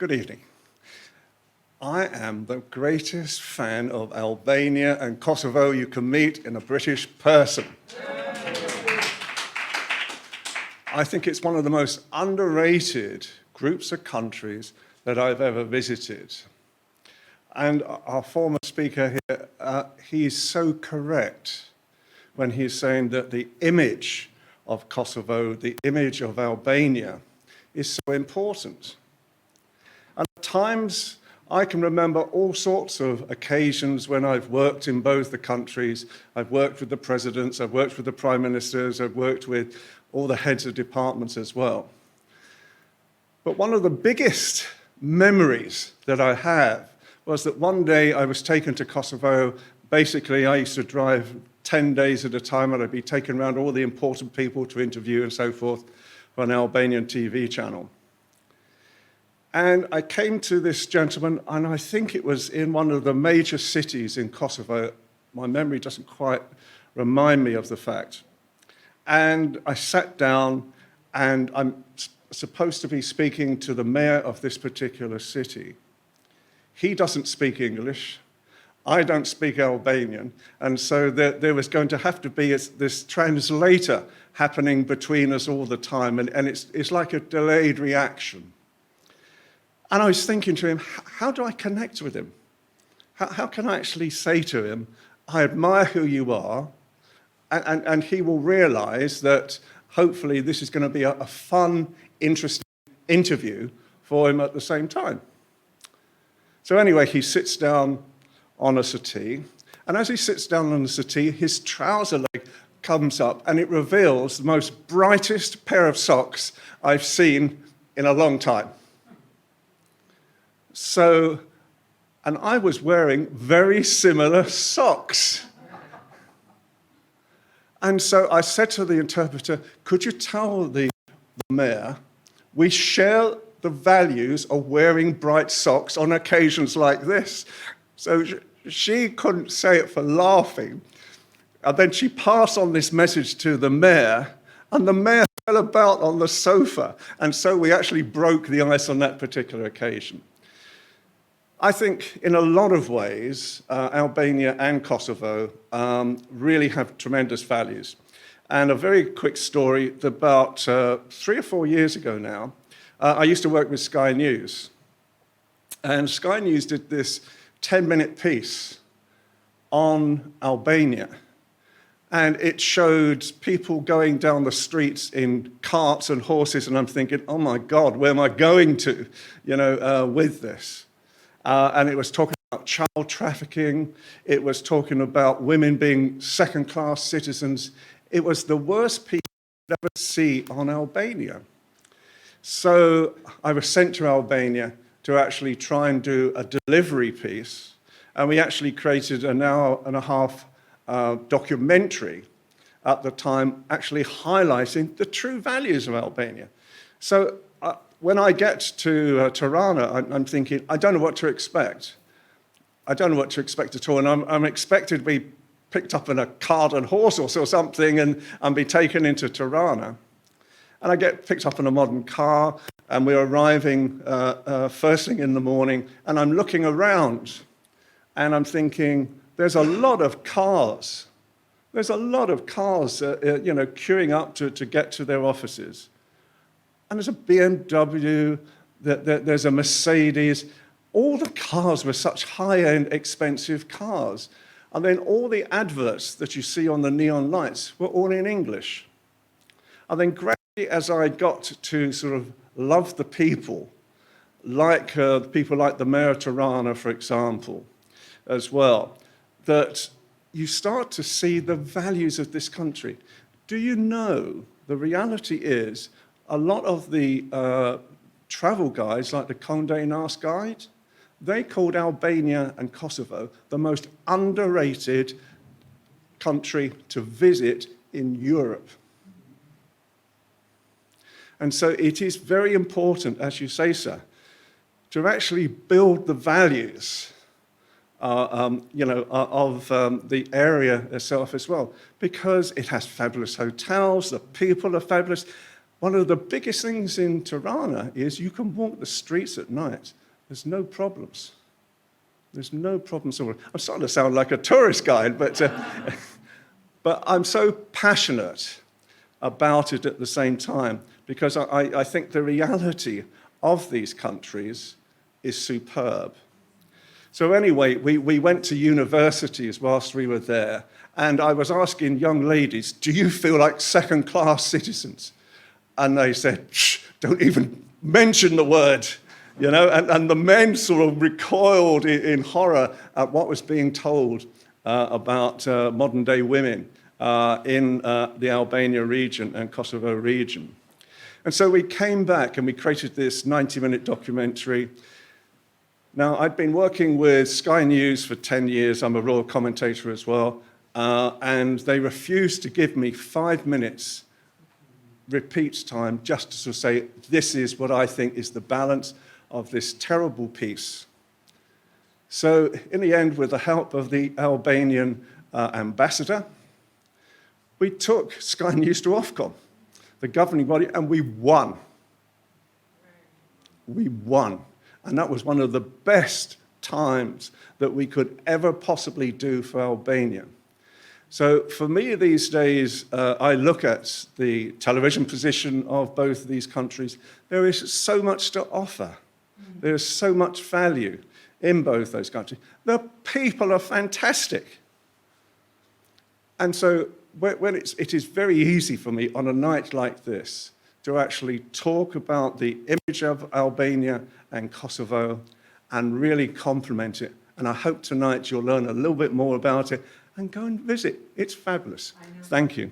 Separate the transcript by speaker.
Speaker 1: Good evening. I am the greatest fan of Albania and Kosovo you can meet in a British person. I think it's one of the most underrated groups of countries that I've ever visited. And our former speaker here, he's so correct when he's saying that the image of Kosovo, the image of Albania, is so important. And at times, I can remember all sorts of occasions when I've worked in both the countries. I've worked with the presidents, I've worked with the prime ministers, I've worked with all the heads of departments as well. But one of the biggest memories that I have was that one day I was taken to Kosovo. Basically, I used to drive 10 days at a time, and I'd be taken around all the important people to interview and so forth for an Albanian TV channel. And I came to this gentleman, and I think it was in one of the major cities in Kosovo. My memory doesn't quite remind me of the fact. And I sat down, and I'm supposed to be speaking to the mayor of this particular city. He doesn't speak English. I don't speak Albanian. And so there was going to have to be this translator happening between us all the time. And it's like a delayed reaction. And I was thinking to him, how do I connect with him? How can I actually say to him, I admire who you are, and he will realize that hopefully this is going to be a fun, interesting interview for him at the same time. So anyway, he sits down on a settee, and as he sits down on the settee, his trouser leg comes up, and it reveals the most brightest pair of socks I've seen in a long time. So, and I was wearing very similar socks. And so I said to the interpreter, could you tell the mayor, we share the values of wearing bright socks on occasions like this. So she couldn't say it for laughing. And then she passed on this message to the mayor, and the mayor fell about on the sofa. And so we actually broke the ice on that particular occasion. I think in a lot of ways, Albania and Kosovo really have tremendous values. And a very quick story, about 3 or 4 years ago now, I used to work with Sky News. And Sky News did this 10-minute piece on Albania. And it showed people going down the streets in carts and horses, and I'm thinking, oh my God, where am I going to, with this? And it was talking about child trafficking. It was talking about women being second-class citizens. It was the worst piece you'd ever see on Albania. So I was sent to Albania to actually try and do a delivery piece. And we actually created an hour-and-a-half documentary at the time, actually highlighting the true values of Albania. So when I get to Tirana, I'm thinking, I don't know what to expect. I don't know what to expect at all. And I'm expected to be picked up in a cart and horse or something and be taken into Tirana. And I get picked up in a modern car, and we're arriving first thing in the morning, and I'm looking around, and I'm thinking, there's a lot of cars. There's a lot of cars, queuing up to get to their offices. And there's a BMW, there's a Mercedes. All the cars were such high-end, expensive cars. And then all the adverts that you see on the neon lights were all in English. And then gradually, as I got to sort of love the people, like people like the Mayor of Tirana, for example, as well, that you start to see the values of this country. Do you know, the reality is, a lot of the travel guides, like the Condé Nast Guide, they called Albania and Kosovo the most underrated country to visit in Europe. And so it is very important, as you say, sir, to actually build the values of the area itself as well, because it has fabulous hotels, the people are fabulous. one of the biggest things in Tirana is you can walk the streets at night. There's no problems. There's no problems at all. I'm starting to sound like a tourist guide, but I'm so passionate about it at the same time because I think the reality of these countries is superb. So anyway, we went to universities whilst we were there, and I was asking young ladies, do you feel like second-class citizens? And they said, shh, don't even mention the word, you know, and the men sort of recoiled in horror at what was being told about modern-day women in the Albania region and Kosovo region. And so we came back and we created this 90-minute documentary. Now, I'd been working with Sky News for 10 years. I'm a royal commentator as well. And they refused to give me 5 minutes repeat time just to sort of say, this is what I think is the balance of this terrible piece. So in the end, with the help of the Albanian ambassador, we took Sky News to Ofcom, the governing body, and we won. We won. And that was one of the best times that we could ever possibly do for Albania. So for me these days, I look at the television position of both of these countries. There is so much to offer. There is so much value in both those countries. The people are fantastic. And so when it is very easy for me on a night like this to actually talk about the image of Albania and Kosovo and really compliment it. And I hope tonight you'll learn a little bit more about it and go and visit. It's fabulous. Thank you.